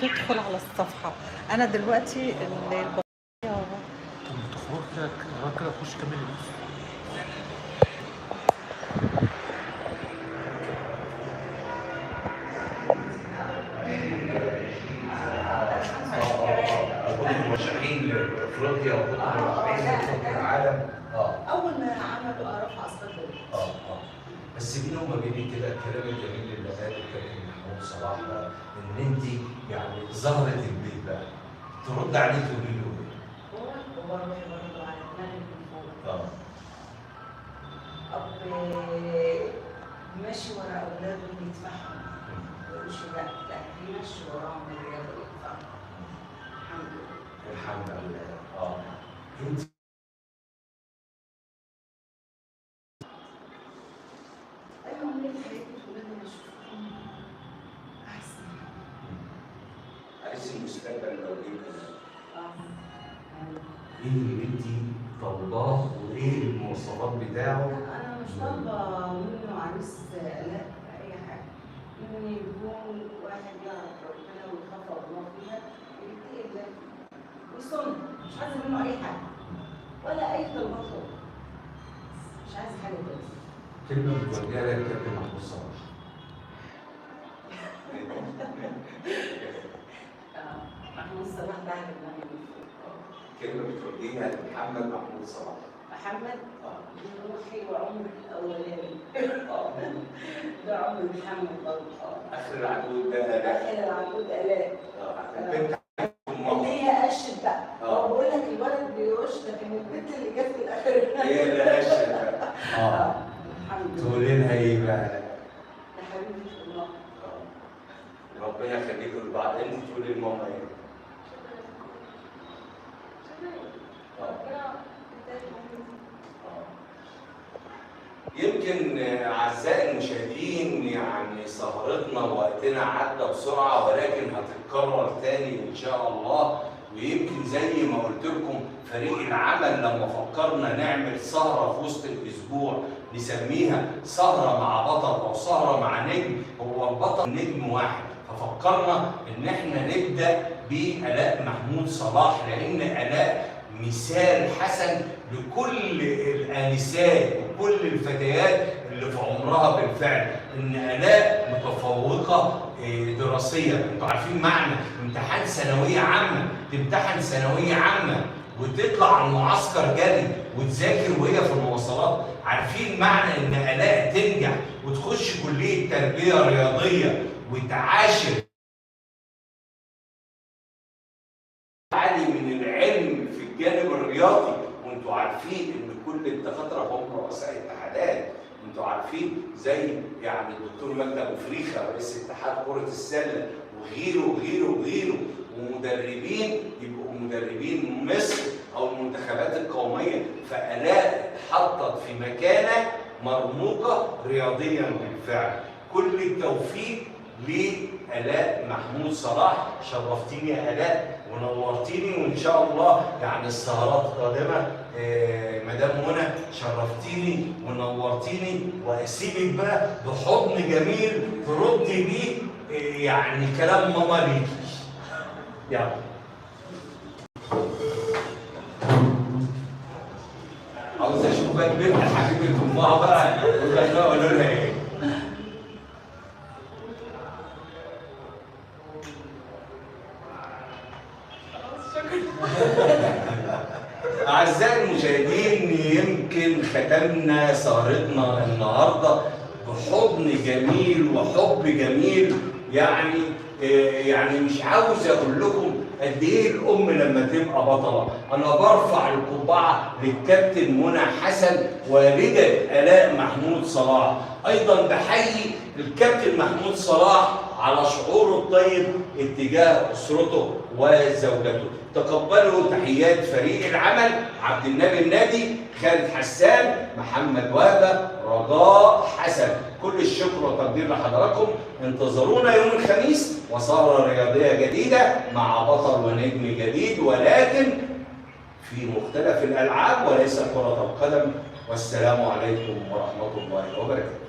وتدخل على الصفحة. أنا دلوقتي البطارية طب ما تخرج كده خش كملي بس. مرشحين لافريقيا ومرشحين لكأس العالم. اول ما عملوا اروح اصطدم. بس بيني وما بينك كده الكلام الجميل اللي قاله الكابتن محمود صلاح ده ان انت يعني زهره البيت بقى ترد عليه تقولي له هو بروح برضه على دماغي من فوق. اب ماشي ورا اولاده بيدفعهم. ما يقولش لا ماشي وراهم الرياضه بيدفعهم. الحمد لله. انت ايوه من حياتي ولادي اشوفهم احسن. عايز المستقبل لو جه اه ايه اللي انت طالباه وايه المواصفات بتاعه؟ انا مش طالبه منه عريس لا اي حاجه. انه يكون واحد يعرف ربنا ويخاف الله فيها ويتقي الله ويصلي. مش عايزه منه اي حاجه ولا اي طلبات. مش عايزه حاجه تانيه. كلمه بتوجهها للكابتن محمود صلاح. محمود صلاح ده على دماغي من فوق. كلمه بتوجهها لمحمد محمود صلاح. محمد روحي وعمري الاولاني. ده عمر محمد برضه. اخر العنقود ده الاء. اخر العنقود الاء. البنت اللي هي قشت بقى. هو بقول لك الولد بيقش لكن البنت اللي جت في الاخر هي اللي قشت بقى. الحمد لله. تقولي لها ايه بقى؟ يا حبيبتي الله. ربنا يخليكم لبعض. انت تقولي لماما ايه؟ يمكن اعزائي المشاهدين يعني سهرتنا ووقتنا عدى بسرعه ولكن هتتكرر تاني ان شاء الله. ويمكن زي ما قلت لكم فريق العمل لما فكرنا نعمل سهره في وسط الاسبوع نسميها سهره مع بطل او سهره مع نجم، هو البطل نجم واحد، ففكرنا ان احنا نبدا بآلاء محمود صلاح لان آلاء مثال حسن لكل الآنسات وكل الفتيات اللي في عمرها بالفعل. ان آلاء متفوقه دراسيا. انتوا عارفين معنى امتحان ثانويه عامه، تمتحن ثانويه عامه وتطلع على المعسكر جري وتذاكر وهي في المواصلات. عارفين معنى ان آلاء تنجح وتخش كليه تربيه رياضيه وتعاشر عالي من العلم في الجانب الرياضي. وانتوا عارفين ان كل الدكاتره هم رؤساء اتحادات. انتوا عارفين زي يعني الدكتور مجدي ابو فريخه رئيس اتحاد كره السله وغيره وغيره وغيره، ومدربين يبقوا مدربين مصر او المنتخبات القوميه. فآلاء اتحطت في مكانه مرموقه رياضيا بالفعل. كل التوفيق لآلاء محمود صلاح. شرفتيني يا آلاء ونورتيني وان شاء الله يعني السهرات قادمه. مدام منى شرفتيني ونورتيني واسيبك بقى بحضن جميل تردي بيه يعني كلام ماما ليكي. يلا. عاوز اشوف بقى بنت حبيبه امها بقى وقالوا لها ايه؟ أعزائي المشاهدين يمكن ختمنا سهرتنا النهارده بحضن جميل وحب جميل. يعني مش عاوز اقول لكم قد ايه الام لما تبقى بطله. انا برفع القبعه للكابتن منى حسن والده آلاء محمود صلاح. ايضا بحيي الكابتن محمود صلاح على شعوره الطيب اتجاه اسرته وزوجته. تقبلوا تحيات فريق العمل: عبد النبي النادي، خالد حسان، محمد وهبه، رجاء حسن. كل الشكر والتقدير لحضراتكم. انتظرونا يوم الخميس وسهرة رياضية جديدة مع بطل ونجم جديد ولكن في مختلف الألعاب وليس كرة القدم. والسلام عليكم ورحمة الله وبركاته.